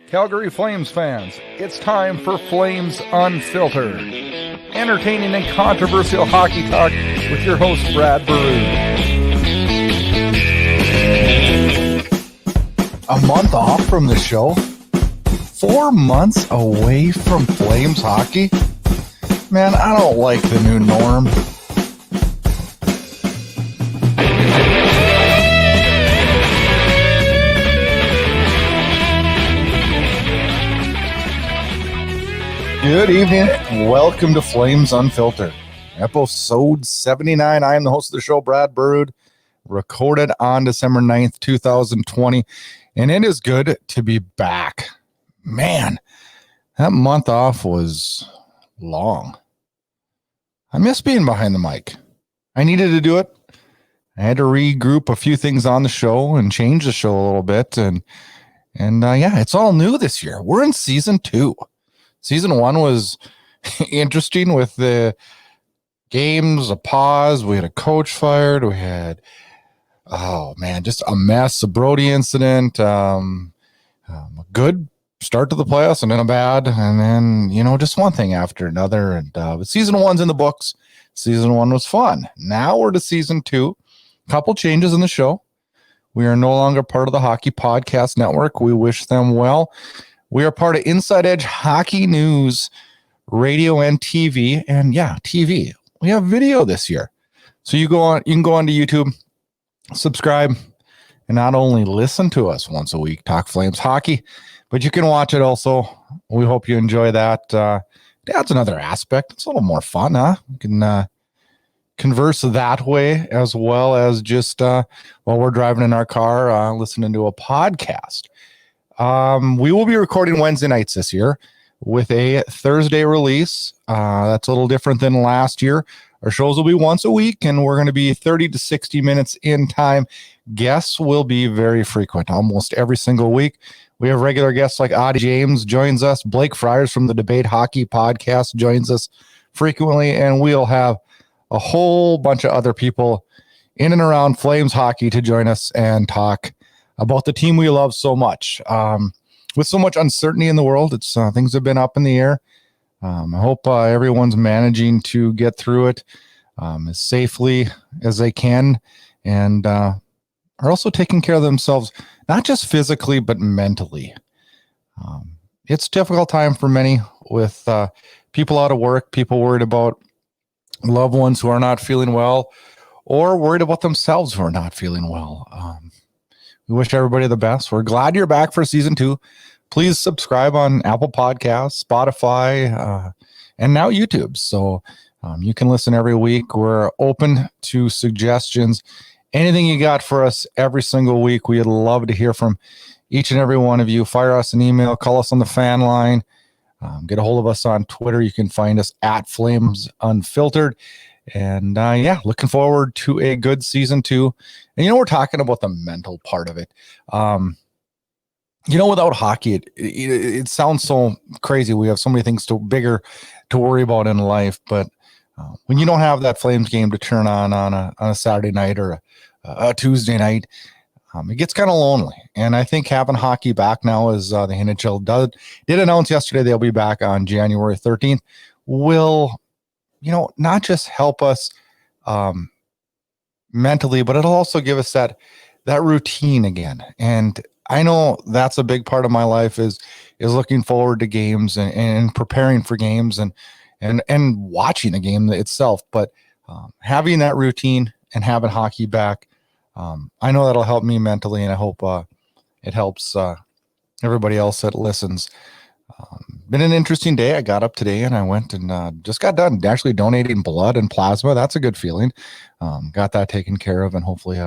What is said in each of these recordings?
Calgary Flames fans, it's time for Flames Unfiltered. Entertaining and controversial hockey talk with your host, Brad Burud. A month off from the show? 4 months away from Flames hockey? Man, I don't like the new norm. Good evening. Welcome to Flames Unfiltered, episode 79. I am the host of the show, Brad Burud, recorded on December 9th, 2020, and it is good to be back. Man, that month off was long. I miss being behind the mic. I needed to do it. I had to regroup a few things on the show and change the show a little bit, and it's all new this year. We're in season 2. Season 1 was interesting with the games, a pause. We had a coach fired. We had, just a mess, a Brody incident, a good start to the playoffs and then a bad. And then, just one thing after another. And but season 1's in the books. Season 1 was fun. Now we're to season 2. Couple changes in the show. We are no longer part of the Hockey Podcast Network. We wish them well. We are part of Inside Edge Hockey News, radio and TV. And TV. We have video this year. So you can go onto YouTube, subscribe, and not only listen to us once a week, talk Flames hockey, but you can watch it also. We hope you enjoy that. That's another aspect. It's a little more fun, huh? You can converse that way as well as just while we're driving in our car, listening to a podcast. We will be recording Wednesday nights this year with a Thursday release. That's a little different than last year. Our shows will be once a week, and we're going to be 30 to 60 minutes in time. Guests will be very frequent, almost every single week. We have regular guests like Audie James joins us. Blake Friars from the Debate Hockey Podcast joins us frequently, and we'll have a whole bunch of other people in and around Flames hockey to join us and talk about the team we love so much. With so much uncertainty in the world, it's things have been up in the air. I hope everyone's managing to get through it as safely as they can, and are also taking care of themselves, not just physically, but mentally. It's a difficult time for many with people out of work, people worried about loved ones who are not feeling well, or worried about themselves who are not feeling well. We wish everybody the best. We're glad you're back for season 2. Please subscribe on Apple Podcasts, Spotify, and now YouTube. So you can listen every week. We're open to suggestions. Anything you got for us every single week, we'd love to hear from each and every one of you. Fire us an email, call us on the fan line, get a hold of us on Twitter. You can find us at Flames Unfiltered. And looking forward to a good season 2. And we're talking about the mental part of it. Without hockey, it sounds so crazy. We have so many things bigger to worry about in life. But when you don't have that Flames game to turn on a Saturday night or a Tuesday night, it gets kind of lonely. And I think having hockey back now, as the NHL did announce yesterday, they'll be back on January 13th, will not just help us mentally, but it'll also give us that routine again. And I know that's a big part of my life is looking forward to games and preparing for games and watching the game itself. But having that routine and having hockey back, I know that'll help me mentally, and I hope it helps everybody else that listens. Been an interesting day. I got up today and I went and just got done actually donating blood and plasma. That's a good feeling. Got that taken care of, and hopefully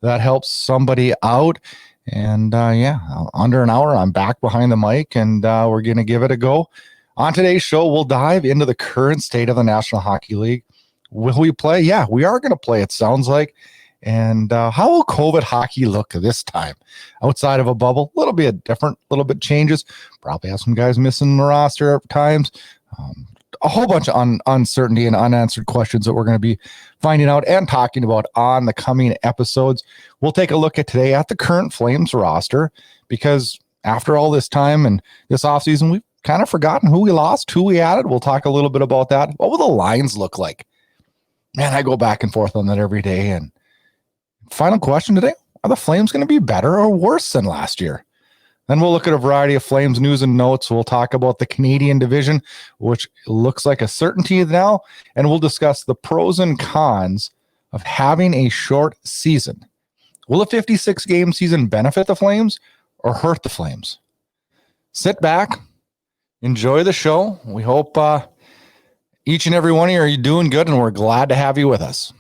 that helps somebody out. And under an hour, I'm back behind the mic, and we're going to give it a go. On today's show, we'll dive into the current state of the National Hockey League. Will we play? Yeah, we are going to play, it sounds like. And how will COVID hockey look this time? Outside of a bubble, a little bit different, a little bit changes. Probably have some guys missing the roster at times. A whole bunch of uncertainty and unanswered questions that we're going to be finding out and talking about on the coming episodes. We'll take a look at today at the current Flames roster because after all this time and this offseason, we've kind of forgotten who we lost, who we added. We'll talk a little bit about that. What will the lines look like? Man, I go back and forth on that every day. And final question today, are the Flames going to be better or worse than last year? Then we'll look at a variety of Flames news and notes. We'll talk about the Canadian division, which looks like a certainty now. And we'll discuss the pros and cons of having a short season. Will a 56-game season benefit the Flames or hurt the Flames? Sit back, enjoy the show. We hope each and every one of you are doing good, and we're glad to have you with us.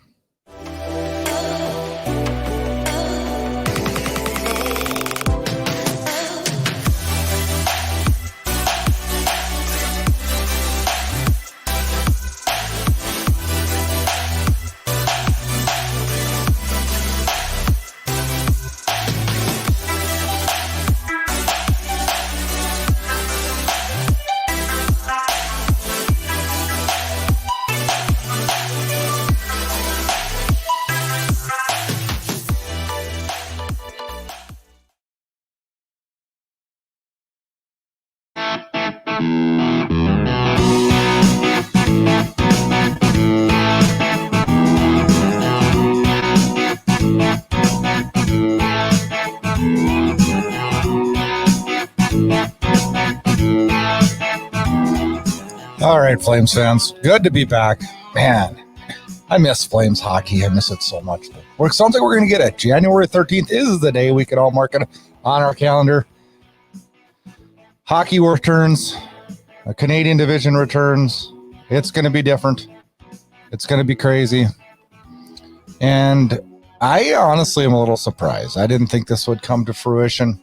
All right, Flames fans, good to be back. Man, I miss Flames hockey. I miss it so much. It sounds like we're going to get it. January 13th is the day we can all mark it on our calendar. Hockey returns. A Canadian division returns. It's going to be different. It's going to be crazy. And I honestly am a little surprised. I didn't think this would come to fruition.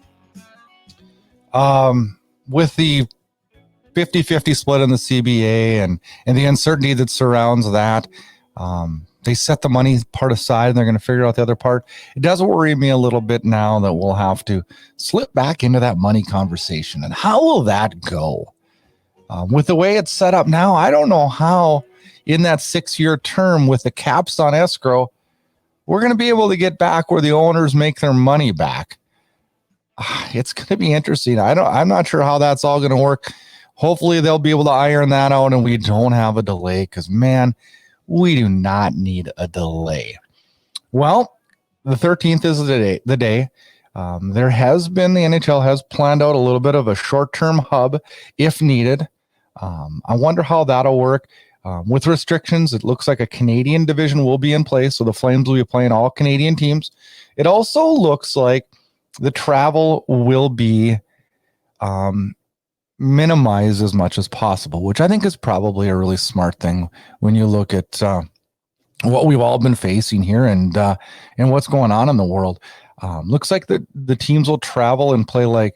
With the 50-50 split in the CBA and the uncertainty that surrounds that. They set the money part aside and they're going to figure out the other part. It does worry me a little bit now that we'll have to slip back into that money conversation. And how will that go? With the way it's set up now, I don't know how in that 6-year term with the caps on escrow, we're going to be able to get back where the owners make their money back. It's going to be interesting. I'm not sure how that's all going to work. Hopefully they'll be able to iron that out and we don't have a delay because, man, we do not need a delay. Well, the 13th is the day. There has been, the NHL has planned out a little bit of a short-term hub if needed. I wonder how that'll work. With restrictions, it looks like a Canadian division will be in place, so the Flames will be playing all Canadian teams. It also looks like the travel will be minimize as much as possible, which I think is probably a really smart thing when you look at what we've all been facing here and what's going on in the world. Looks like the teams will travel and play like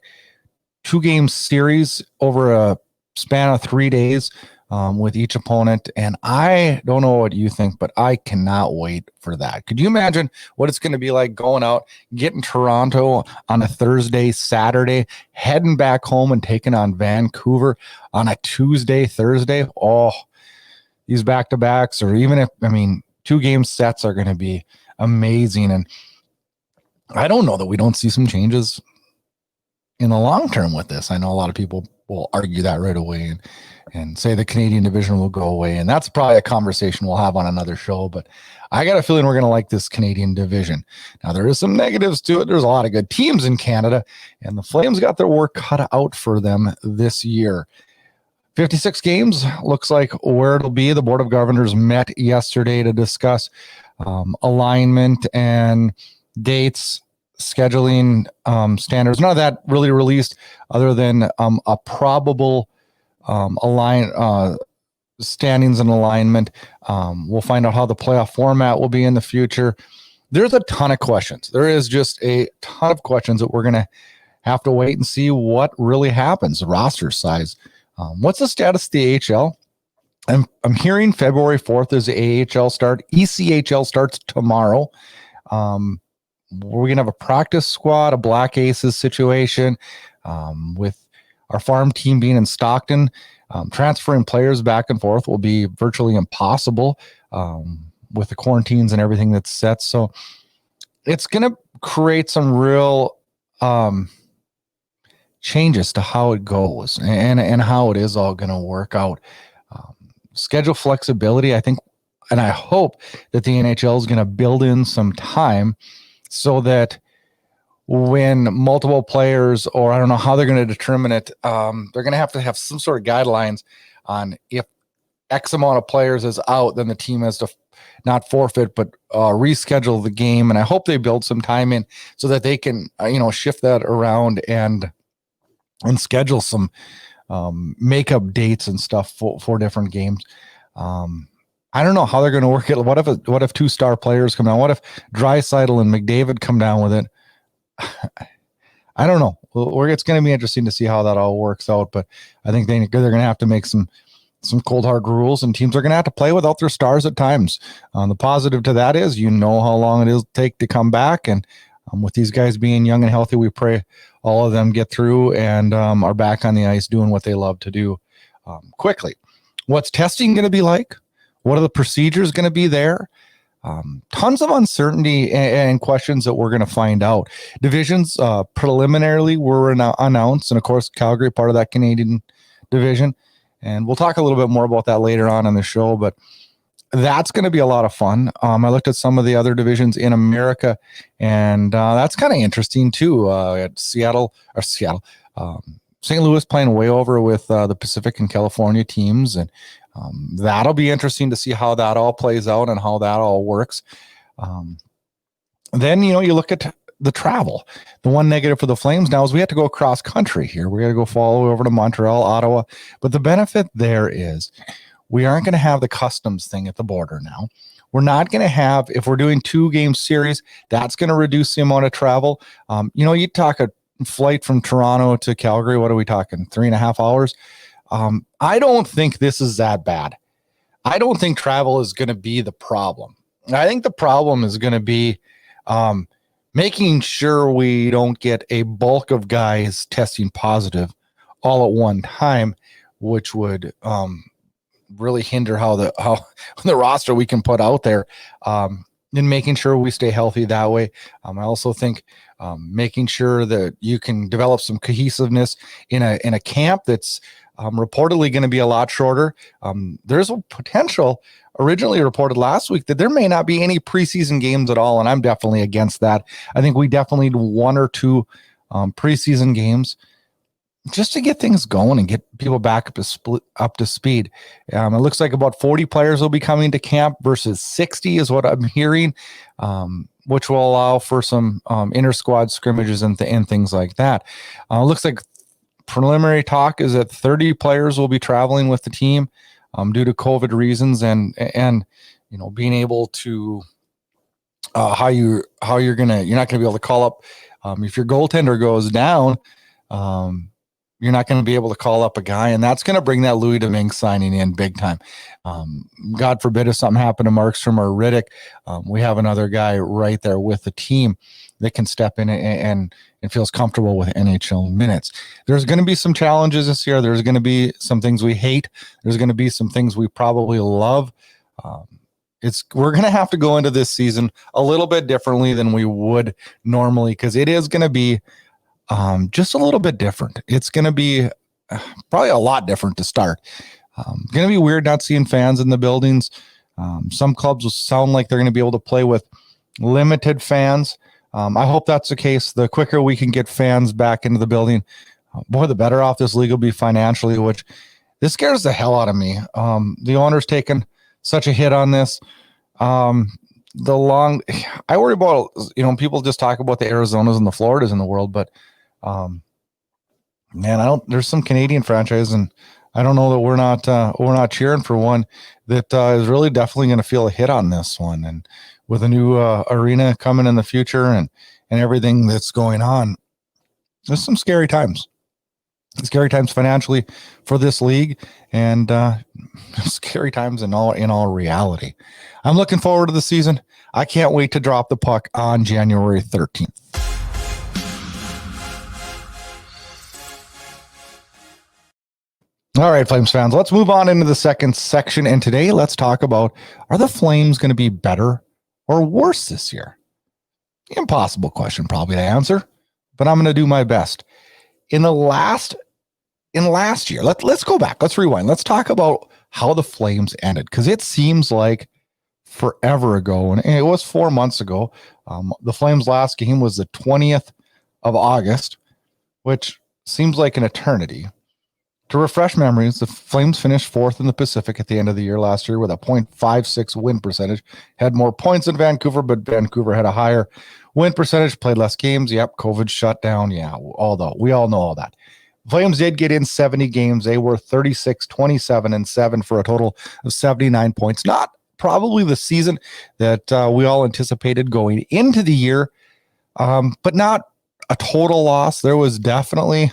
2-game series over a span of 3 days with each opponent. And I don't know what you think, but I cannot wait for that. Could you imagine what it's going to be like going out, getting Toronto on a Thursday, Saturday, heading back home and taking on Vancouver on a Tuesday, Thursday? Oh, these back-to-backs, or even if, 2-game sets are going to be amazing. And I don't know that we don't see some changes in the long term with this. I know a lot of people will argue that right away and say the Canadian division will go away. And that's probably a conversation we'll have on another show, but I got a feeling we're going to like this Canadian division. Now, there is some negatives to it. There's a lot of good teams in Canada, and the Flames got their work cut out for them this year. 56 games looks like where it'll be. The Board of Governors met yesterday to discuss alignment and dates, scheduling standards. None of that really released other than a probable standings and alignment. We'll find out how the playoff format will be in the future. There's a ton of questions. There is just a ton of questions that we're going to have to wait and see what really happens. The roster size. What's the status of the AHL? I'm hearing February 4th is the AHL start. ECHL starts tomorrow. We're going to have a practice squad, a Black Aces situation with our farm team being in Stockton. Transferring players back and forth will be virtually impossible with the quarantines and everything that's set. So it's going to create some real changes to how it goes and how it is all going to work out. Schedule flexibility, I think, and I hope that the NHL is going to build in some time so that when multiple players, or I don't know how they're going to determine it, they're going to have some sort of guidelines on if X amount of players is out, then the team has to not forfeit, but reschedule the game. And I hope they build some time in so that they can, shift that around and schedule some makeup dates and stuff for different games. I don't know how they're going to work it. What if 2-star players come down? What if Draisaitl and McDavid come down with it? I don't know. It's going to be interesting to see how that all works out. But I think they're going to have to make some cold hard rules, and teams are going to have to play without their stars at times. The positive to that is, how long it will take to come back. And with these guys being young and healthy, we pray all of them get through and are back on the ice doing what they love to do quickly. What's testing going to be like? What are the procedures going to be there? Tons of uncertainty and questions that we're going to find out. Divisions preliminarily were announced, and of course, Calgary, part of that Canadian division. And we'll talk a little bit more about that later on in the show, but that's going to be a lot of fun. I looked at some of the other divisions in America, and that's kind of interesting too. At St. Louis playing way over with the Pacific and California teams, and that'll be interesting to see how that all plays out and how that all works. Then, you look at the travel. The one negative for the Flames now is we have to go cross country here. We got to go follow over to Montreal, Ottawa. But the benefit there is we aren't going to have the customs thing at the border now. We're not going to have, if we're doing 2-game series, that's going to reduce the amount of travel. You talk a flight from Toronto to Calgary. What are we talking? 3.5 hours? I don't think this is that bad. I don't think travel is going to be the problem. I think the problem is going to be making sure we don't get a bulk of guys testing positive all at one time, which would really hinder how the roster we can put out there, and making sure we stay healthy that way. I also think making sure that you can develop some cohesiveness in a camp that's reportedly going to be a lot shorter. There's a potential, originally reported last week, that there may not be any preseason games at all, and I'm definitely against that. I think we definitely need 1 or 2 preseason games just to get things going and get people back up to speed. It looks like about 40 players will be coming to camp versus 60 is what I'm hearing, which will allow for some inter-squad scrimmages and things like that. Looks like preliminary talk is that 30 players will be traveling with the team due to COVID reasons, and being able to you're not gonna be able to call up if your goaltender goes down. You're not going to be able to call up a guy, and that's going to bring that Louis Domingue signing in big time. God forbid if something happened to Markstrom or Riddick, we have another guy right there with the team that can step in and feels comfortable with NHL minutes. There's going to be some challenges this year. There's going to be some things we hate. There's going to be some things we probably love. We're going to have to go into this season a little bit differently than we would normally, because it is going to be just a little bit different. It's going to be probably a lot different to start. Going to be weird not seeing fans in the buildings. Some clubs will sound like they're going to be able to play with limited fans. I hope that's the case. The quicker we can get fans back into the building, the better off this league will be financially, which this scares the hell out of me. The owner's taken such a hit on this. I worry about, people just talk about the Arizonas and the Floridas in the world, but there's some Canadian franchise, and I don't know that we're not cheering for one that is really definitely going to feel a hit on this one. And with a new arena coming in the future and everything that's going on, there's some scary times. Scary times financially for this league, and scary times in all reality. I'm looking forward to the season. I can't wait to drop the puck on January 13th. All right, Flames fans, let's move on into the second section. And today, let's talk about, are the Flames going to be better or worse this year? Impossible question probably to answer, but I'm going to do my best. in last year, let's go back. Let's rewind. Let's talk about how the Flames ended, because it seems like forever ago, and it was 4 months ago. The Flames' last game was the 20th of August, which seems like an eternity. To refresh memories, the Flames finished fourth in the Pacific at the end of the year last year with a .56 win percentage. Had more points than Vancouver, but Vancouver had a higher win percentage, played less games. Yep, COVID shut down. Yeah, although we all know all that. Flames did get in 70 games. They were 36, 27, and 7 for a total of 79 points. Not probably the season that we all anticipated going into the year, but not a total loss. There was definitely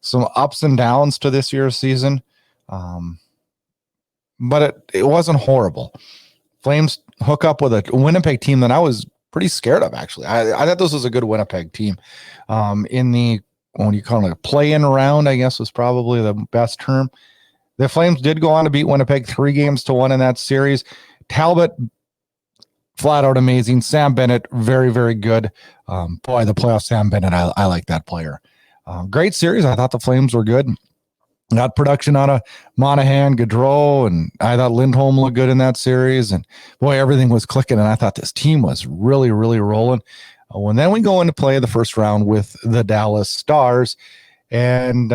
some ups and downs to this year's season, but it wasn't horrible. Flames hook up with a Winnipeg team that I was pretty scared of, actually. I thought this was a good Winnipeg team. In the, what do you call it, a play-in round, I guess was probably the best term. The Flames did go on to beat Winnipeg 3-1 in that series. Talbot, flat out amazing. Sam Bennett, very, very good. Boy, the playoff Sam Bennett, I like that player. Great series. I thought the Flames were good. Got production out of Monahan, Gaudreau, and I thought Lindholm looked good in that series. And boy, everything was clicking, and I thought this team was really, really rolling. When then we go into play the first round with the Dallas Stars, and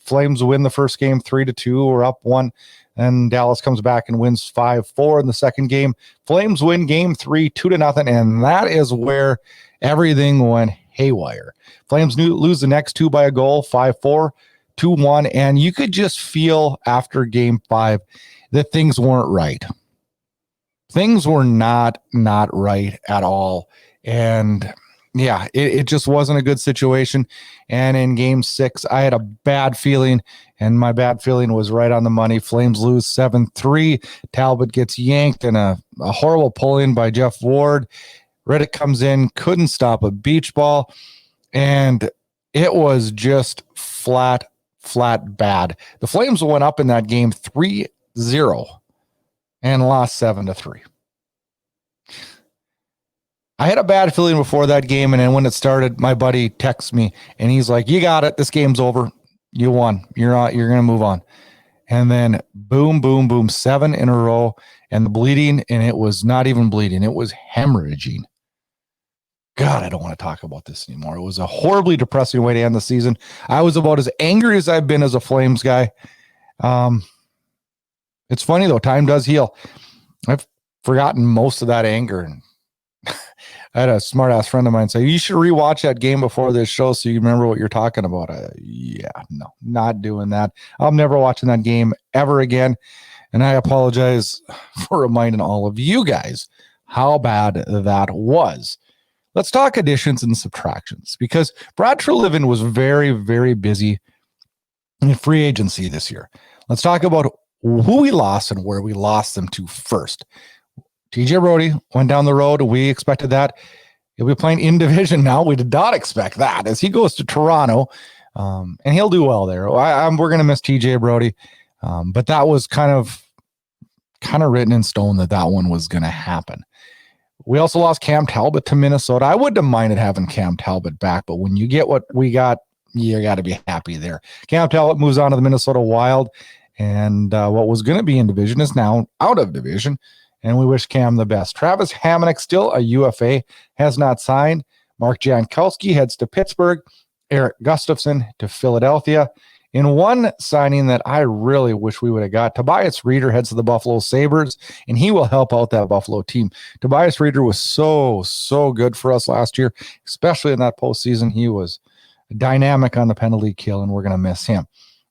Flames win the first game 3-2. We're up 1, and Dallas comes back and wins 5-4 in the second game. Flames win game 3, 2-0, and that is where everything went haywire. Flames lose the next 2 by a goal, 5-4, 2-1, and you could just feel after game 5 that things weren't right. Things were not right at all. And yeah, it just wasn't a good situation. And in game 6, I had a bad feeling, and my bad feeling was right on the money. Flames lose 7-3. Talbot gets yanked in a horrible pull-in by Jeff Ward. Riddick comes in, couldn't stop a beach ball, and it was just flat bad. The Flames went up in that game 3-0 and lost 7-3. I had a bad feeling before that game, and then when it started, my buddy texts me, and he's like, "You got it. This game's over. You won. You're going to move on." And then boom, boom, boom, 7 in a row, and the bleeding, and it was not even bleeding. It was hemorrhaging. God, I don't want to talk about this anymore. It was a horribly depressing way to end the season. I was about as angry as I've been as a Flames guy. It's funny, though. Time does heal. I've forgotten most of that anger, and I had a smart ass friend of mine say, "You should rewatch that game before this show so you remember what you're talking about." No, not doing that. I'm never watching that game ever again. And I apologize for reminding all of you guys how bad that was. Let's talk additions and subtractions, because Brad Treliving was very, very busy in free agency this year. Let's talk about who we lost and where we lost them to first. TJ Brodie went down the road. We expected that. He'll be playing in division now. We did not expect that, as he goes to Toronto, and he'll do well there. We're going to miss TJ Brodie, but that was kind of written in stone that one was going to happen. We also lost Cam Talbot to Minnesota. I wouldn't have minded having Cam Talbot back, but when you get what we got, you got to be happy there. Cam Talbot moves on to the Minnesota Wild, and what was going to be in division is now out of division. And we wish Cam the best. Travis Hamonic, still a UFA, has not signed. Mark Jankowski heads to Pittsburgh. Eric Gustafson to Philadelphia. In one signing that I really wish we would have got, Tobias Reeder heads to the Buffalo Sabres, and he will help out that Buffalo team. Tobias Reeder was so good for us last year, especially in that postseason. He was dynamic on the penalty kill, and we're going to miss him.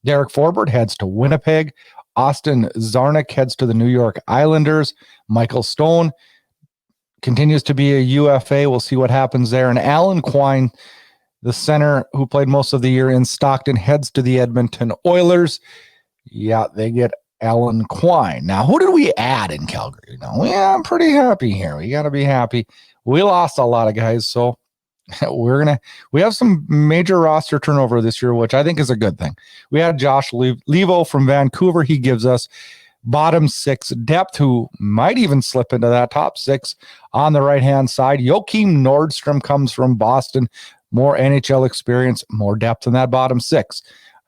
Derek Forbort heads to Winnipeg. Austin Zarnik heads to the New York Islanders. Michael Stone continues to be a UFA. We'll see what happens there. And Alan Quine, the center who played most of the year in Stockton, heads to the Edmonton Oilers. Yeah, they get Alan Quine. Now, who did we add in Calgary? I'm pretty happy here. We got to be happy. We lost a lot of guys, so we have some major roster turnover this year, which I think is a good thing. We had Josh Levo from Vancouver. He gives us bottom 6 depth, who might even slip into that top 6 on the right-hand side. Joachim Nordstrom comes from Boston. more NHL experience, more depth in that bottom six.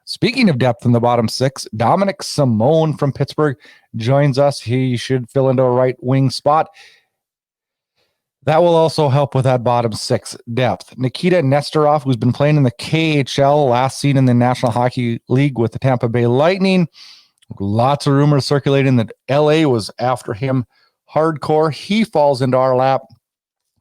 Speaking of depth in the bottom six, Dominque Simone from Pittsburgh joins us. He should fill into a right wing spot. That will also help with that bottom six depth. Nikita Nesterov, who's been playing in the KHL, last seen in the National Hockey League with the Tampa Bay Lightning. Lots of rumors circulating that LA was after him hardcore. He falls into our lap,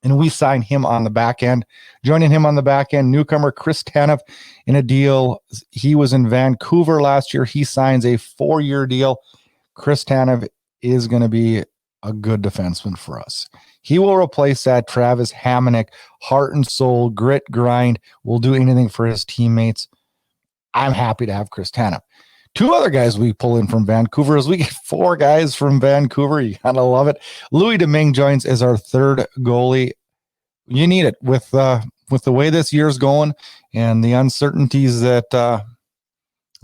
and we sign him on the back end. Joining him on the back end, newcomer Chris Tanev in a deal. He was in Vancouver last year. He signs a 4-year deal. Chris Tanev is going to be a good defenseman for us. He will replace that Travis Hamonic, heart and soul, grit, grind, will do anything for his teammates. I'm happy to have Chris Tanev. 2 other guys we pull in from Vancouver as we get 4 guys from Vancouver. You kind of love it. Louis Domingue joins as our 3rd goalie. You need it with the way this year's going and the uncertainties that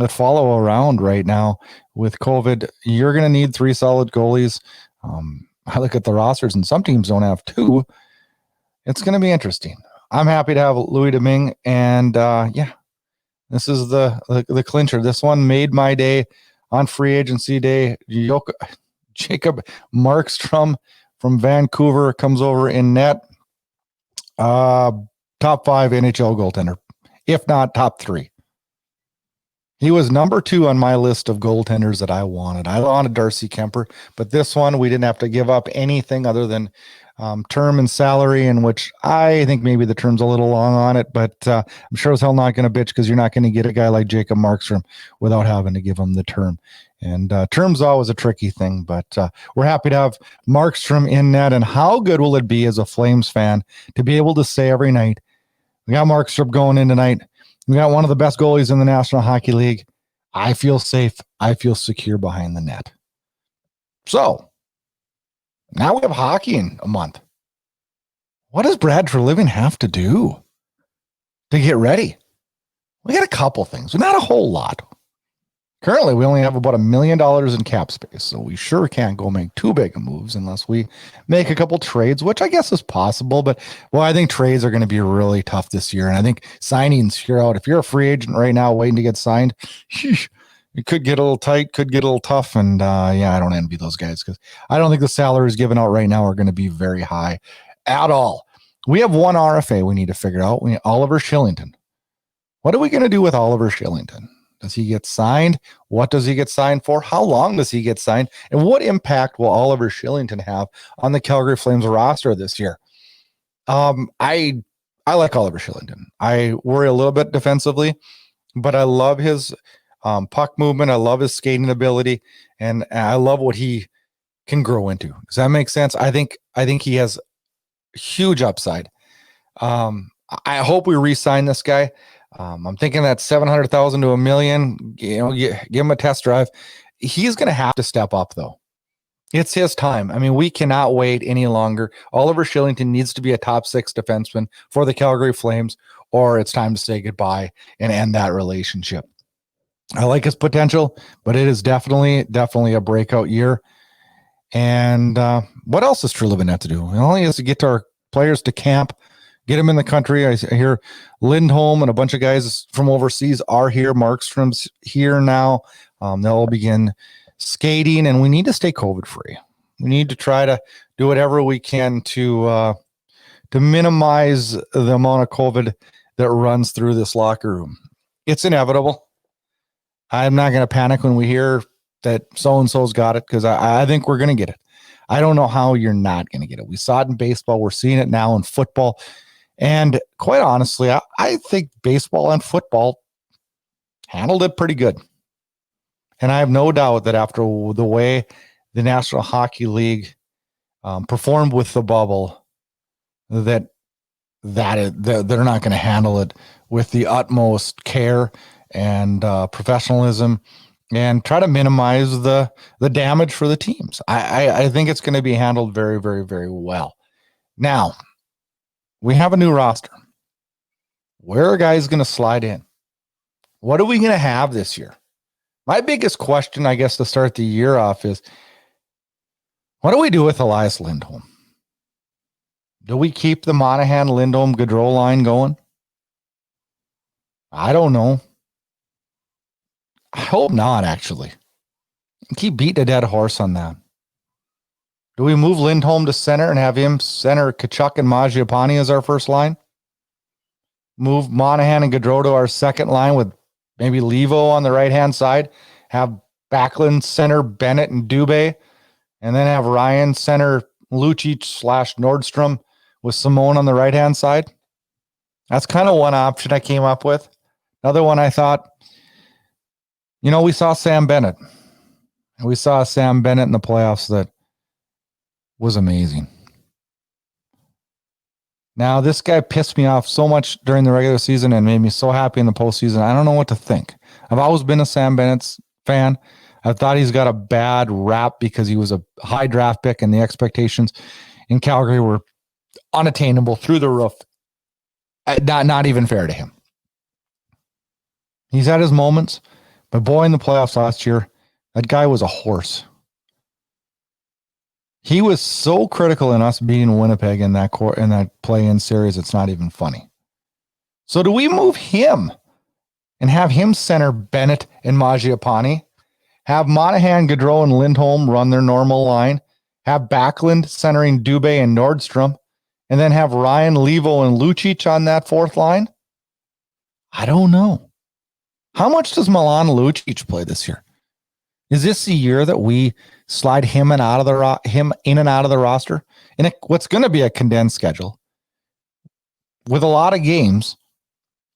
follow around right now with COVID. You're going to need 3 solid goalies. I look at the rosters and some teams don't have 2. It's going to be interesting. I'm happy to have Louis Domingue, and this is the clincher. This one made my day on free agency day. Jacob Markstrom from Vancouver comes over in net. Top 5 NHL goaltender, if not top 3. He was number 2 on my list of goaltenders that I wanted. I wanted Darcy Kemper, but this one we didn't have to give up anything other than term and salary, in which I think maybe the term's a little long on it, but I'm sure as hell not going to bitch because you're not going to get a guy like Jacob Markstrom without having to give him the term. And term's always a tricky thing, but we're happy to have Markstrom in net. And how good will it be as a Flames fan to be able to say every night, we got Markstrom going in tonight. We got one of the best goalies in the National Hockey League. I feel safe. I feel secure behind the net. So now we have hockey in a month. What does Brad Treliving have to do to get ready? We got a couple things, but not a whole lot. Currently, we only have about $1 million in cap space, so we sure can't go make too big of moves unless we make a couple trades, which I guess is possible. But, well, I think trades are going to be really tough this year, and I think signings here out. If you're a free agent right now waiting to get signed, it could get a little tight, could get a little tough, and I don't envy those guys because I don't think the salaries given out right now are going to be very high at all. We have one RFA we need to figure out. We need Oliver Shillington. What are we going to do with Oliver Shillington? Does he get signed? What does he get signed for? How long does he get signed? And what impact will Oliver Shillington have on the Calgary Flames roster this year? I like Oliver Shillington. I worry a little bit defensively, but I love his puck movement. I love his skating ability, and I love what he can grow into. Does that make sense? I think he has huge upside. I hope we re-sign this guy. I'm thinking that $700,000 to $1 million, give him a test drive. He's going to have to step up though. It's his time. I mean, we cannot wait any longer. Oliver Shillington needs to be a top 6 defenseman for the Calgary Flames, or it's time to say goodbye and end that relationship. I like his potential, but it is definitely a breakout year. And what else does Treliving have to do? Well, he has to get our players to camp, get them in the country. I hear Lindholm and a bunch of guys from overseas are here. Markstrom's here now. They'll begin skating, and we need to stay COVID-free. We need to try to do whatever we can to minimize the amount of COVID that runs through this locker room. It's inevitable. I'm not going to panic when we hear that so-and-so's got it, because I think we're going to get it. I don't know how you're not going to get it. We saw it in baseball. We're seeing it now in football. And quite honestly, I think baseball and football handled it pretty good. And I have no doubt that after the way the National Hockey League performed with the bubble, that they're not going to handle it with the utmost care and professionalism and try to minimize the damage for the teams. I think it's going to be handled very, very, very well. Now, we have a new roster. Where are guys going to slide in? What are we going to have this year? My biggest question, I guess, to start the year off is, what do we do with Elias Lindholm? Do we keep the Monahan, Lindholm, Gaudreau line going? I don't know. I hope not, actually. Keep beating a dead horse on that. Do we move Lindholm to center and have him center Kachuk and Mangiapane as our first line? Move Monahan and Gaudreau to our second line with maybe Levo on the right-hand side. Have Backlund center Bennett and Dubé. And then have Ryan center Lucic / Nordstrom with Simone on the right-hand side. That's kind of one option I came up with. Another one I thought, we saw Sam Bennett. We saw Sam Bennett in the playoffs that was amazing. Now, this guy pissed me off so much during the regular season and made me so happy in the postseason. I don't know what to think. I've always been a Sam Bennett fan. I thought he's got a bad rap because he was a high draft pick and the expectations in Calgary were unattainable through the roof. Not even fair to him. He's had his moments, but boy, in the playoffs last year, that guy was a horse. He was so critical in us beating Winnipeg in that play-in series, it's not even funny. So do we move him and have him center Bennett and Mangiapane? Have Monahan, Gaudreau, and Lindholm run their normal line? Have Backlund centering Dubé and Nordstrom? And then have Ryan, Levo, and Lucic on that fourth line? I don't know. How much does Milan Lucic play this year? Is this the year that we slide him in and out of the roster? In what's going to be a condensed schedule with a lot of games,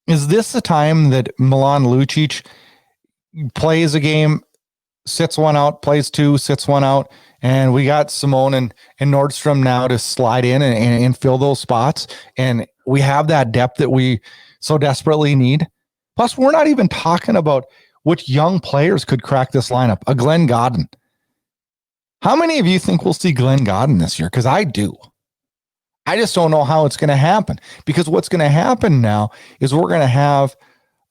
is this the time that Milan Lucic plays a game, sits one out, plays two, sits one out, and we got Simone and Nordstrom now to slide in and fill those spots, and we have that depth that we so desperately need? Plus, we're not even talking about which young players could crack this lineup. A Glenn Godden. How many of you think we'll see Glenn Godden this year? Because I do. I just don't know how it's going to happen. Because what's going to happen now is we're going to have,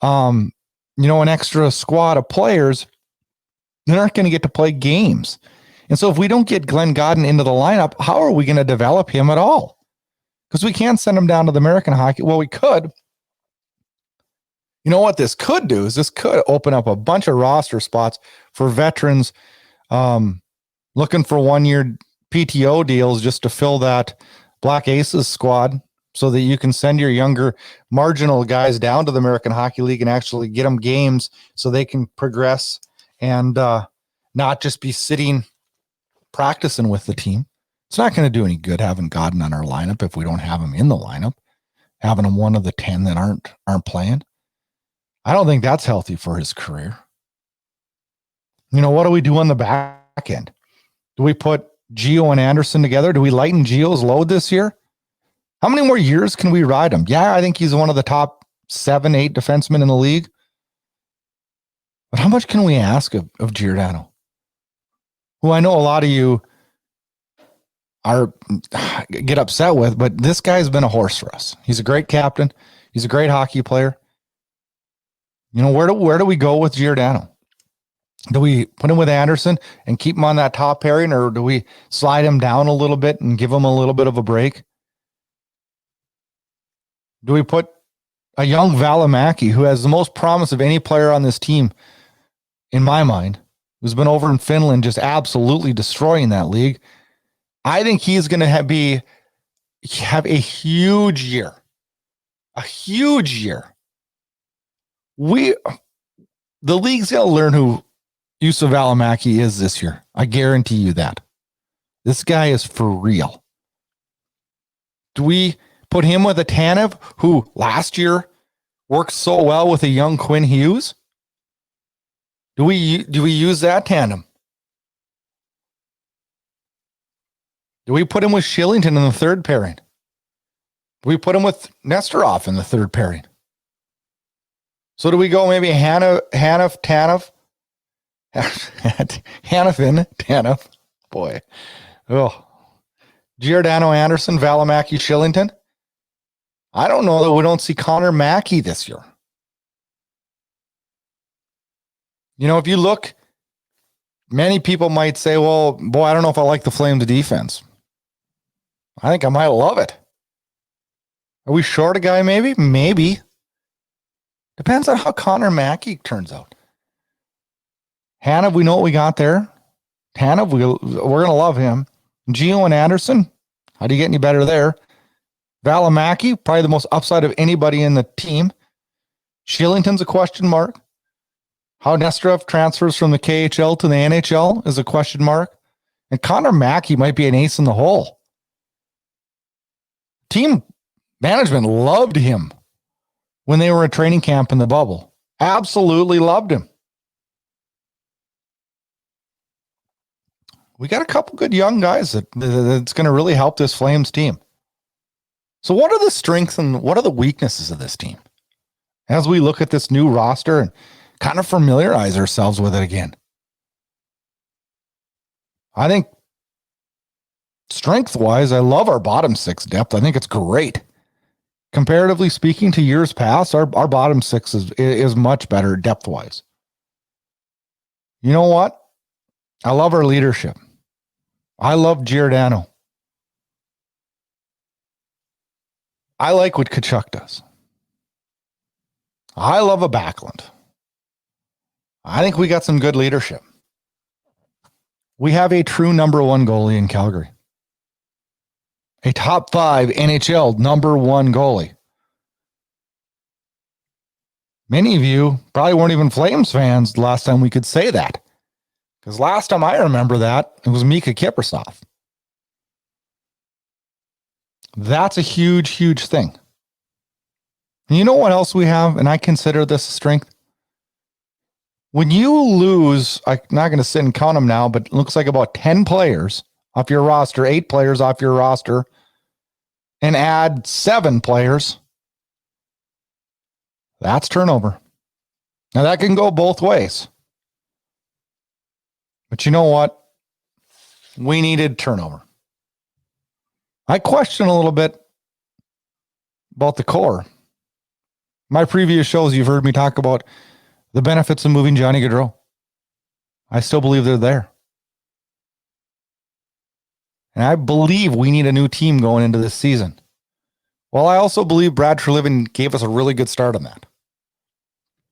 an extra squad of players that aren't going to get to play games. And so if we don't get Glenn Godden into the lineup, how are we going to develop him at all? Because we can't send him down to the American hockey. Well, we could. You know what this could do is this could open up a bunch of roster spots for veterans looking for 1-year PTO deals just to fill that Black Aces squad so that you can send your younger marginal guys down to the American Hockey League and actually get them games so they can progress and not just be sitting practicing with the team. It's not going to do any good having Godden on our lineup if we don't have him in the lineup, having him one of the 10 that aren't playing. I don't think that's healthy for his career. What do we do on the back end? Do we put Gio and Anderson together? Do we lighten Gio's load this year? How many more years can we ride him? Yeah, I think he's one of the top 7-8 defensemen in the league. But how much can we ask of Giordano? Who I know a lot of you get upset with, but this guy's been a horse for us. He's a great captain. He's a great hockey player. Where do we go with Giordano? Do we put him with Anderson and keep him on that top pairing, or do we slide him down a little bit and give him a little bit of a break? Do we put a young Valimaki, who has the most promise of any player on this team, in my mind, who's been over in Finland just absolutely destroying that league? I think he's going to have a huge year. A huge year. The league's going to learn who Juuso Valimaki is this year. I guarantee you that. This guy is for real. Do we put him with a Tanev, who last year worked so well with a young Quinn Hughes? Do we use that tandem? Do we put him with Shillington in the third pairing? Do we put him with Nesterov in the third pairing? So do we go maybe Tanev? Hannafin, Tanev. Boy. Oh. Giordano, Anderson, Valimaki, Shillington. I don't know that we don't see Connor Mackey this year. If you look, many people might say, well, boy, I don't know if I like the Flames defense. I think I might love it. Are we short a guy maybe? Maybe. Depends on how Connor Mackey turns out. Hannah, we know what we got there. Hannah, we're going to love him. Gio and Anderson, how do you get any better there? Valimaki, probably the most upside of anybody in the team. Shillington's a question mark. How Nesterov transfers from the KHL to the NHL is a question mark. And Connor Mackey might be an ace in the hole. Team management loved him when they were at training camp in the bubble. Absolutely loved him. We got a couple good young guys that's going to really help this Flames team. So what are the strengths and what are the weaknesses of this team? As we look at this new roster and kind of familiarize ourselves with it again. I think strength-wise, I love our bottom six depth. I think it's great. Comparatively speaking to years past, our bottom six is much better depth-wise. You know what? I love our leadership. I love Giordano. I like what Tkachuk does. I love a Backlund. I think we got some good leadership. We have a true number one goalie in Calgary. A top 5 NHL number one goalie. Many of you probably weren't even Flames fans the last time we could say that. Because last time I remember that, it was Mika Kiprusoff. That's a huge, huge thing. And you know what else we have? And I consider this a strength. When you lose, I'm not going to sit and count them now, but it looks like about 10 players off your roster, 8 players off your roster, and add 7 players, that's turnover. Now that can go both ways. But you know what? We needed turnover. I question a little bit about the core. My previous shows, you've heard me talk about the benefits of moving Johnny Gaudreau. I still believe they're there. And I believe we need a new team going into this season. Well, I also believe Brad Treliving gave us a really good start on that.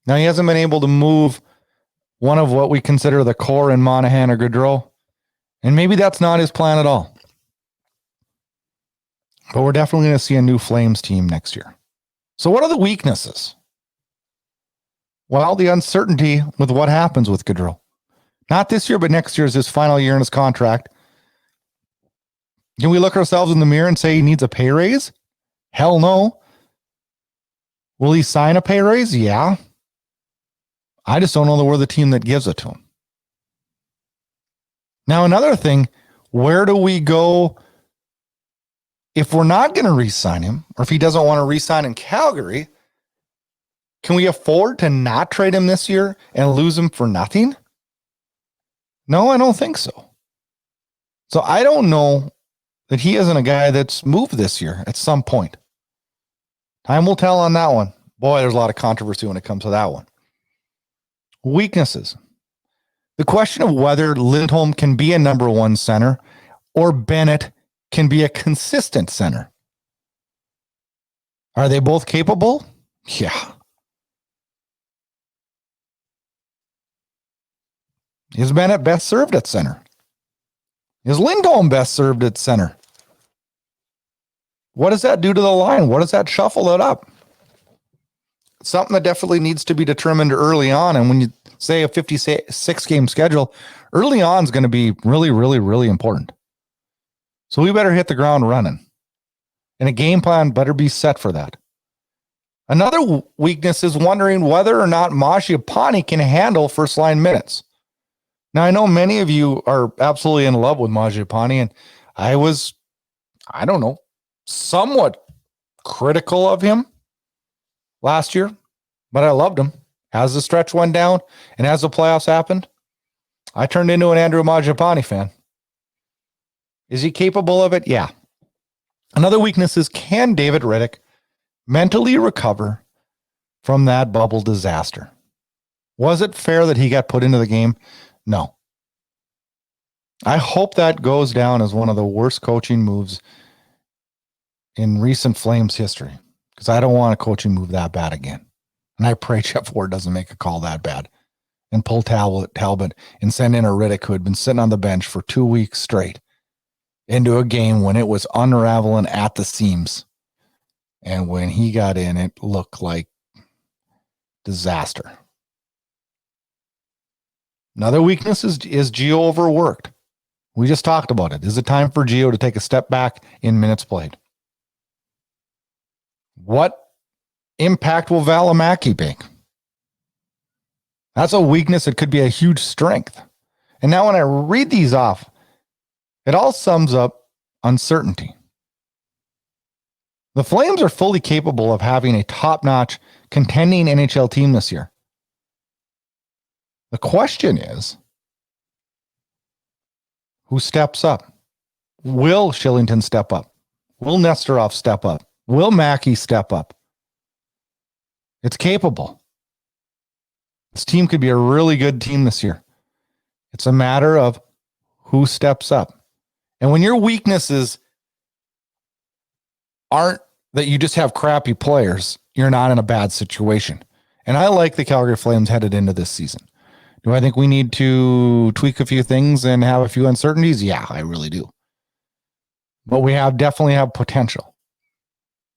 Now, he hasn't been able to move one of what we consider the core in Monahan or Gaudreau. And maybe that's not his plan at all. But we're definitely going to see a new Flames team next year. So what are the weaknesses? Well, the uncertainty with what happens with Gaudreau. Not this year, but next year is his final year in his contract. Can we look ourselves in the mirror and say he needs a pay raise? Hell no. Will he sign a pay raise? Yeah. I just don't know that we're the team that gives it to him. Now, another thing, where do we go if we're not going to re-sign him, or if he doesn't want to re-sign in Calgary? Can we afford to not trade him this year and lose him for nothing? No, I don't think so. So I don't know that he isn't a guy that's moved this year at some point. Time will tell on that one. Boy, there's a lot of controversy when it comes to that one. Weaknesses. The question of whether Lindholm can be a number one center or Bennett can be a consistent center. Are they both capable? Yeah. Is Bennett best served at center? Is Lindholm best served at center? What does that do to the line? What does that shuffle it up? Something that definitely needs to be determined early on. And when you say a 56-game schedule, early on is going to be really, really, really important. So we better hit the ground running. And a game plan better be set for that. Another weakness is wondering whether or not Mangiapane can handle first-line minutes. Now, I know many of you are absolutely in love with Mangiapane, and I was, somewhat critical of him last year, but I loved him. As the stretch went down and as the playoffs happened, I turned into an Andrew Mangiapane fan. Is he capable of it? Yeah. Another weakness is, can David Riddick mentally recover from that bubble disaster? Was it fair that he got put into the game? No. I hope that goes down as one of the worst coaching moves in recent Flames history, because I don't want a coaching move that bad again. And I pray Jeff Ward doesn't make a call that bad and pull Talbot and send in a Riddick who had been sitting on the bench for 2 weeks straight into a game when it was unraveling at the seams. And when he got in, it looked like disaster. Another weakness is Gio overworked. We just talked about it. Is it time for Gio to take a step back in minutes played? What impact will Valimaki make? That's a weakness. It could be a huge strength. And now when I read these off, it all sums up uncertainty. The Flames are fully capable of having a top-notch contending NHL team this year. The question is, who steps up? Will Shillington step up? Will Nesterov step up? Will Mackey step up? It's capable. This team could be a really good team this year. It's a matter of who steps up. And when your weaknesses aren't that you just have crappy players, you're not in a bad situation. And I like the Calgary Flames headed into this season. Do I think we need to tweak a few things and have a few uncertainties? Yeah, I really do. But we definitely have potential.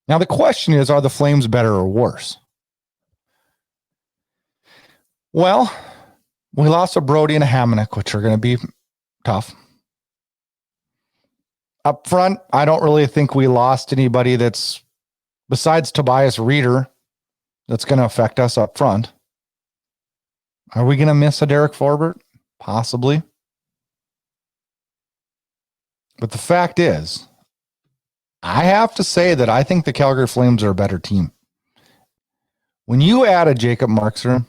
Now the question is, are the Flames better or worse? Well, we lost a Brody and a HOTMIC, which are going to be tough. Up front, I don't really think we lost anybody that's, besides Tobias Reeder, that's going to affect us up front. Are we going to miss a Derek Forbert? Possibly. But the fact is, I have to say that I think the Calgary Flames are a better team. When you add a Jacob Markstrom,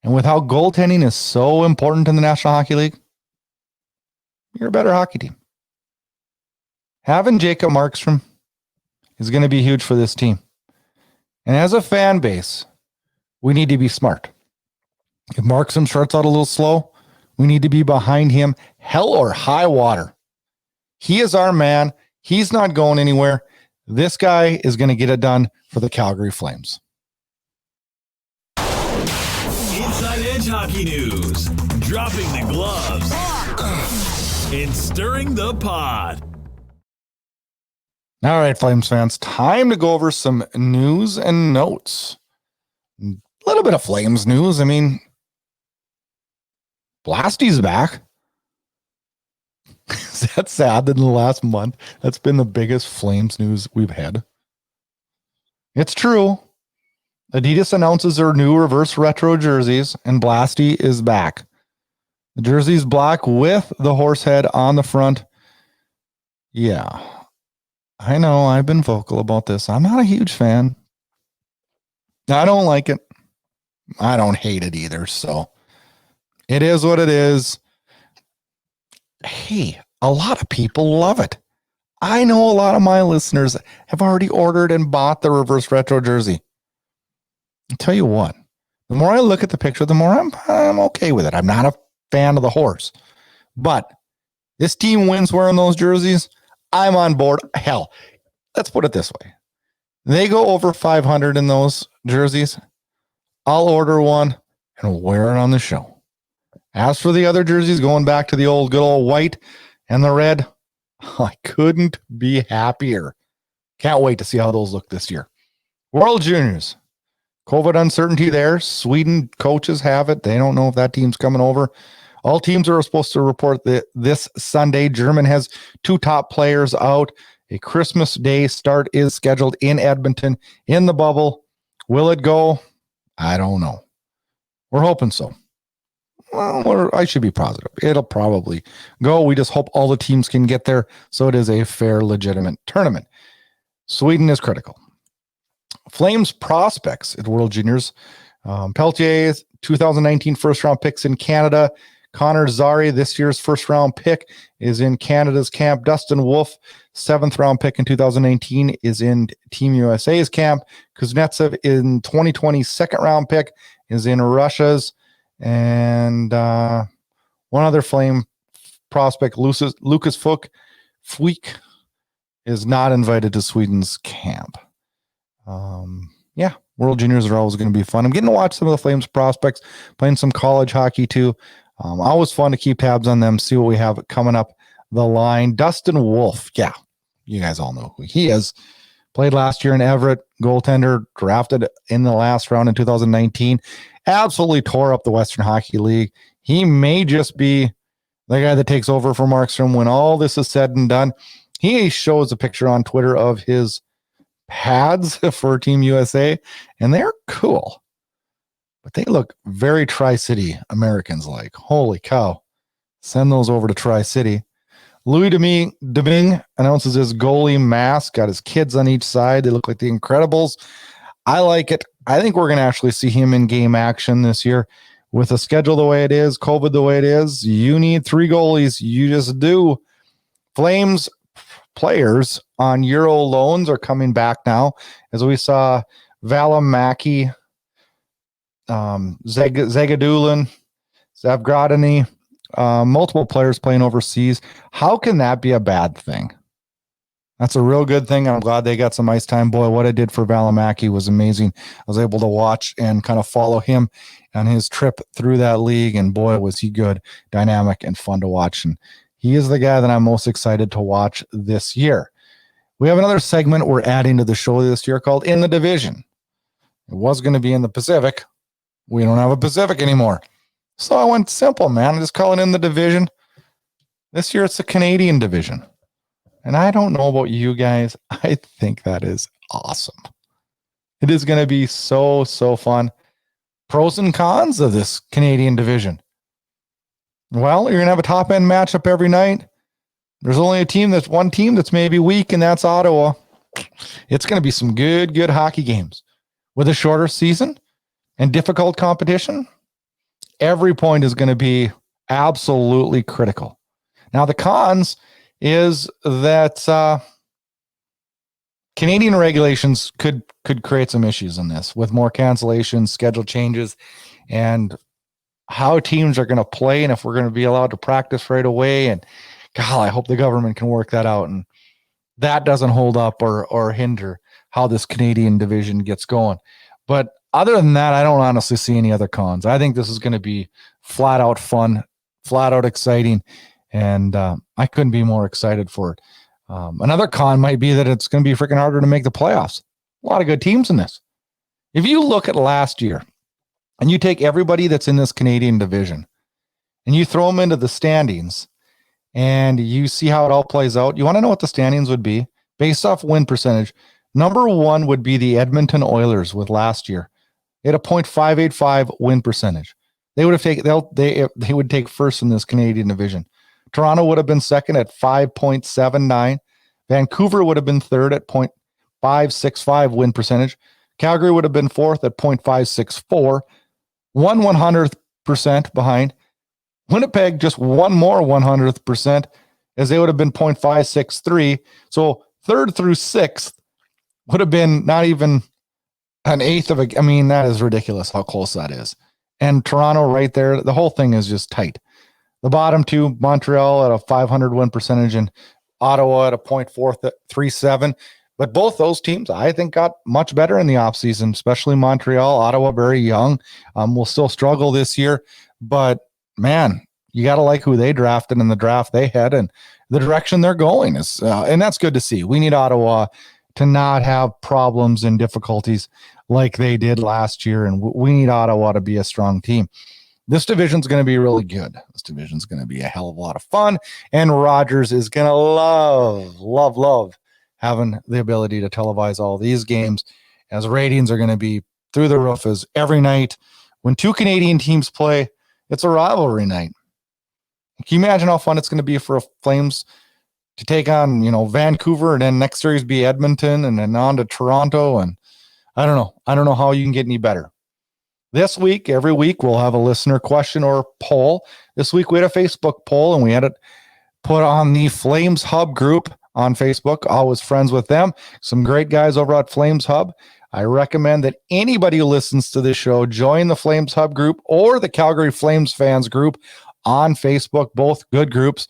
and with how goaltending is so important in the National Hockey League, you're a better hockey team. Having Jacob Markstrom is going to be huge for this team. And as a fan base, we need to be smart. If Markstrom starts out a little slow, we need to be behind him, hell or high water. He is our man. He's not going anywhere. This guy is going to get it done for the Calgary Flames. Inside Edge Hockey News. Dropping the gloves. And stirring the pot. All right, Flames fans, time to go over some news and notes. A little bit of Flames news. I mean, Blasty's back. Is that sad that in the last month, that's been the biggest Flames news we've had? It's true. Adidas announces their new reverse retro jerseys, and Blasty is back. The jersey's black with the horse head on the front. Yeah, I know I've been vocal about this. I'm not a huge fan. I don't like it. I don't hate it either. So it is what it is. Hey, a lot of people love it. I know a lot of my listeners have already ordered and bought the reverse retro jersey. I'll tell you what, the more I look at the picture, the more I'm okay with it. I'm not a fan of the horse, but this team wins wearing those jerseys. I'm on board. Hell, let's put it this way. They go over 500 in those jerseys. I'll order one and wear it on the show. As for the other jerseys, going back to the old good old white and the red, I couldn't be happier. Can't wait to see how those look this year. World Juniors. COVID uncertainty there. Sweden coaches have it. They don't know if that team's coming over. All teams are supposed to report that this Sunday. German has 2 top players out. A Christmas Day start is scheduled in Edmonton in the bubble. Will it go? I don't know. We're hoping so. Well, I should be positive. It'll probably go. We just hope all the teams can get there so it is a fair, legitimate tournament. Sweden is critical. Flames prospects at World Juniors. Peltier's 2019 first-round picks in Canada. Connor Zary, this year's first-round pick, is in Canada's camp. Dustin Wolf, 7th-round pick in 2019, is in Team USA's camp. Kuznetsov, in 2020's second-round pick, is in Russia's. And one other Flame prospect, Lucas Fuik, is not invited to Sweden's camp. yeah, World Juniors are always going to be fun. I'm getting to watch some of the Flames prospects, playing some college hockey too. Always fun to keep tabs on them, see what we have coming up the line. Dustin Wolf, yeah, you guys all know who he is. Played last year in Everett, goaltender, drafted in the last round in 2019. Absolutely tore up the Western Hockey League. He may just be the guy that takes over for Markstrom when all this is said and done. He shows a picture on Twitter of his pads for Team USA, and they're cool. But they look very Tri-City Americans like. Holy cow. Send those over to Tri-City. Louis Domingue announces his goalie mask, got his kids on each side. They look like the Incredibles. I like it. I think we're going to actually see him in game action this year. With the schedule the way it is, COVID the way it is, you need 3 goalies. You just do. Flames players on Euro loans are coming back now, as we saw Valimaki, Zagadulin, Zavgradany, multiple players playing overseas. How can that be a bad thing? That's a real good thing. I'm glad they got some ice time. Boy, what it did for Valimaki was amazing. I was able to watch and kind of follow him on his trip through that league, and boy, was he good, dynamic, and fun to watch. And he is the guy that I'm most excited to watch this year. We have another segment we're adding to the show this year called In the Division. It was going to be in the Pacific. We don't have a Pacific anymore. So I went simple, man. I just call it In the Division. This year it's the Canadian Division. And I don't know about you guys. I think that is awesome. It is going to be so fun. Pros and cons of this Canadian Division. Well, you're going to have a top-end matchup every night. There's only one team that's maybe weak, and that's Ottawa. It's going to be some good hockey games. With a shorter season and difficult competition, every point is going to be absolutely critical. Now, the cons is that Canadian regulations could create some issues in this with more cancellations, schedule changes, and how teams are going to play and if we're going to be allowed to practice right away. And God, I hope the government can work that out and that doesn't hold up or hinder how this Canadian division gets going. But other than that, I don't honestly see any other cons. I think this is going to be flat out fun, flat out exciting. And I couldn't be more excited for it. Another con might be that it's going to be freaking harder to make the playoffs. A lot of good teams in this. If you look at last year and you take everybody that's in this Canadian division and you throw them into the standings and you see how it all plays out, you want to know what the standings would be based off win percentage. Number 1 would be the Edmonton Oilers with last year. They had a .585 win percentage. They would take first in this Canadian division. Toronto would have been second at 5.79. Vancouver would have been third at .565 win percentage. Calgary would have been fourth at .564. 1/100th% behind. Winnipeg just one more 100th%, as they would have been .563. So third through sixth would have been not even an eighth of a. I mean, that is ridiculous how close that is. And Toronto right there, the whole thing is just tight. The bottom two, Montreal at a 500 win percentage and Ottawa at a .437. But both those teams, I think, got much better in the offseason, especially Montreal. Ottawa, very young, will still struggle this year. But, man, you got to like who they drafted in the draft they had and the direction they're going. And that's good to see. We need Ottawa to not have problems and difficulties like they did last year, and we need Ottawa to be a strong team. This division's going to be really good. This division's going to be a hell of a lot of fun, and Rogers is going to love having the ability to televise all these games, as ratings are going to be through the roof. As every night when two Canadian teams play, it's a rivalry night. Can you imagine how fun it's going to be for Flames to take on, Vancouver, and then next series be Edmonton, and then on to Toronto? And I don't know how you can get any better. This week, every week, we'll have a listener question or poll. This week, we had a Facebook poll, and we had it put on the Flames Hub group on Facebook. Always friends with them. Some great guys over at Flames Hub. I recommend that anybody who listens to this show join the Flames Hub group or the Calgary Flames fans group on Facebook. Both good groups.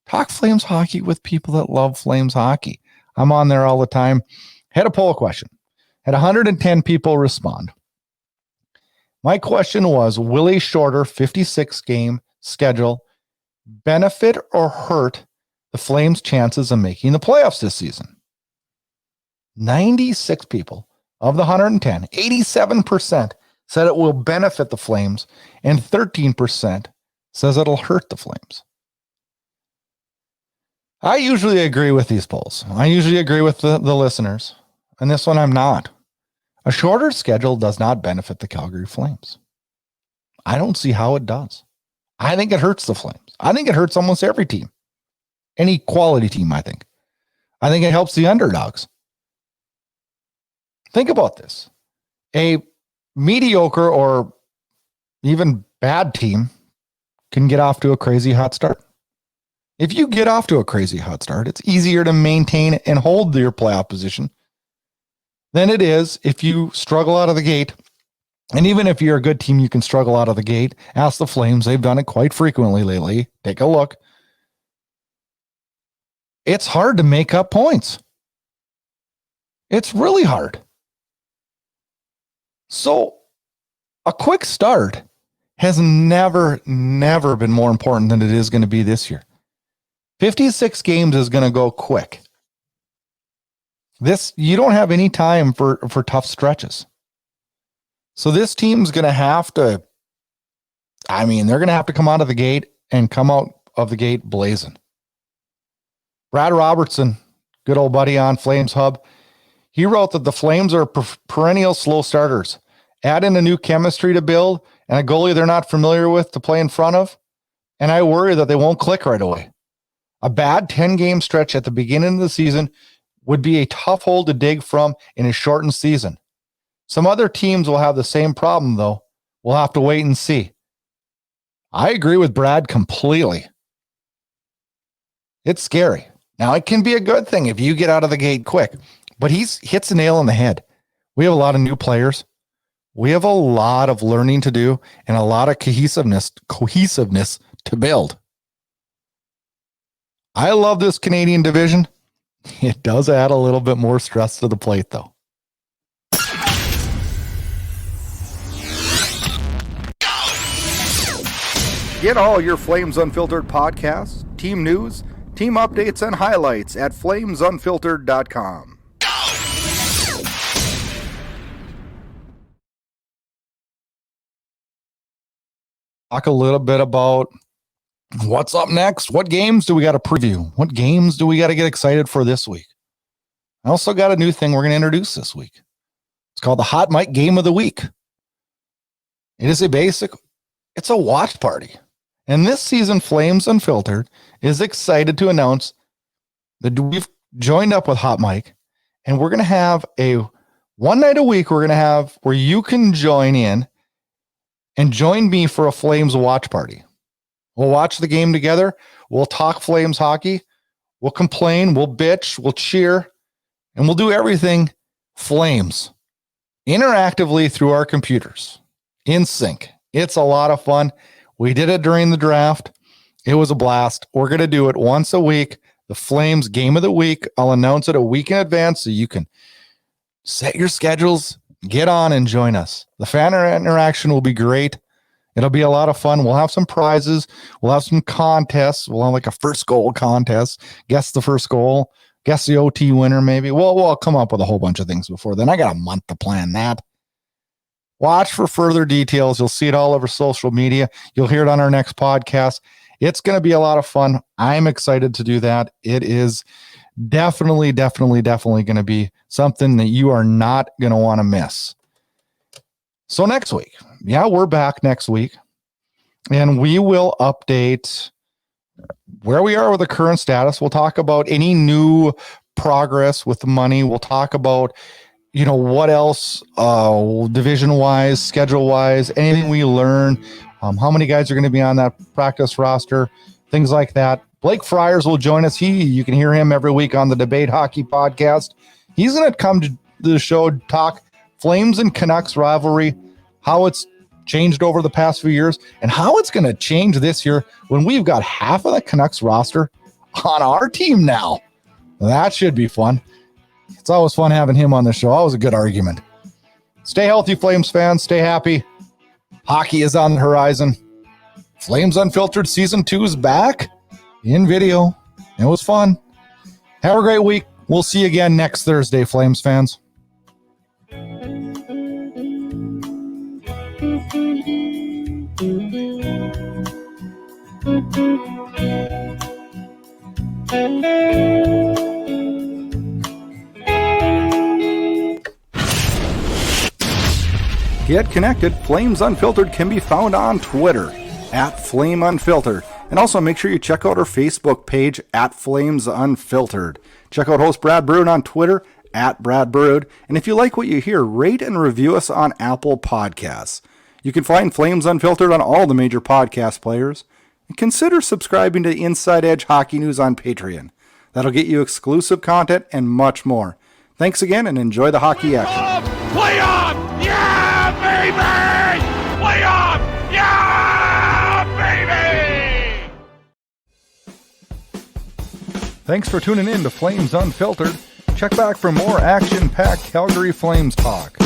Talk Flames hockey with people that love Flames hockey. I'm on there all the time. Had a poll question. Had 110 people respond. My question was, will a shorter 56-game schedule benefit or hurt the Flames' chances of making the playoffs this season? 96 people of the 110, 87% said it will benefit the Flames, and 13% says it'll hurt the Flames. I usually agree with these polls. I usually agree with the listeners, and this one I'm not. A shorter schedule does not benefit the Calgary Flames. I don't see how it does. I think it hurts the Flames. I think it hurts almost every team. Any quality team, I think. I think it helps the underdogs. Think about this. A mediocre or even bad team can get off to a crazy hot start. If you get off to a crazy hot start, it's easier to maintain and hold your playoff position than it is if you struggle out of the gate. And even if you're a good team, you can struggle out of the gate. Ask the Flames. They've done it quite frequently lately. Take a look. It's hard to make up points. It's really hard. So a quick start has never been more important than it is going to be this year. 56 games is going to go quick. You don't have any time for tough stretches. So this team's going to have to, they're going to have to come out of the gate and come out of the gate blazing. Brad Robertson, good old buddy on Flames Hub, he wrote that the Flames are perennial slow starters. Add in a new chemistry to build and a goalie they're not familiar with to play in front of, and I worry that they won't click right away. A bad 10-game stretch at the beginning of the season would be a tough hole to dig from in a shortened season. Some other teams will have the same problem, though. We'll have to wait and see. I agree with Brad completely. It's scary. Now, it can be a good thing if you get out of the gate quick, but he hits the nail on the head. We have a lot of new players. We have a lot of learning to do and a lot of cohesiveness to build. I love this Canadian division. It does add a little bit more stress to the plate, though. Get all your Flames Unfiltered podcasts, team news, team updates, and highlights at flamesunfiltered.com. Talk a little bit about what's up next. What games do we got to preview? What games do we got to get excited for this week? I also got a new thing we're going to introduce this week. It's called the HOTMIC Game of the Week. It is it's a watch party. And this season, Flames Unfiltered is excited to announce that we've joined up with HOTMIC, and we're going to have one night a week we're going to have where you can join in and join me for a Flames watch party. We'll watch the game together. We'll talk Flames hockey. We'll complain. We'll bitch. We'll cheer. And we'll do everything Flames interactively through our computers in sync. It's a lot of fun. We did it during the draft. It was a blast. We're going to do it once a week. The Flames Game of the Week. I'll announce it a week in advance so you can set your schedules, get on and join us. The fan interaction will be great. It'll be a lot of fun. We'll have some prizes. We'll have some contests. We'll have like a first goal contest. Guess the first goal. Guess the OT winner, maybe. We'll come up with a whole bunch of things before then. I got a month to plan that. Watch for further details. You'll see it all over social media. You'll hear it on our next podcast. It's going to be a lot of fun. I'm excited to do that. It is definitely going to be something that you are not going to want to miss. So next week, we're back next week, and we will update where we are with the current status. We'll talk about any new progress with the money. We'll talk about, what else, division-wise, schedule-wise, anything we learn, how many guys are going to be on that practice roster, things like that. Blake Friars will join us. You can hear him every week on the Debate Hockey podcast. He's going to come to the show, talk Flames and Canucks rivalry, how it's changed over the past few years, and how it's going to change this year when we've got half of the Canucks roster on our team now. That should be fun. It's always fun having him on the show. Always a good argument. Stay healthy, Flames fans. Stay happy. Hockey is on the horizon. Flames Unfiltered Season 2 is back in video. It was fun. Have a great week. We'll see you again next Thursday, Flames fans. Get connected. Flames Unfiltered can be found on Twitter @FlameUnfiltered. And also make sure you check out our Facebook page @Flames Unfiltered. Check out host Brad Burud on Twitter @Brad Burud. And if you like what you hear, rate and review us on Apple Podcasts. You can find Flames Unfiltered on all the major podcast players. And consider subscribing to Inside Edge Hockey News on Patreon. That'll get you exclusive content and much more. Thanks again and enjoy the hockey action. Play on! Yeah, baby! Play on! Yeah, baby! Thanks for tuning in to Flames Unfiltered. Check back for more action-packed Calgary Flames talk.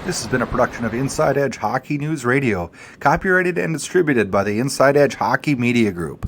This has been a production of Inside Edge Hockey News Radio, copyrighted and distributed by the Inside Edge Hockey Media Group.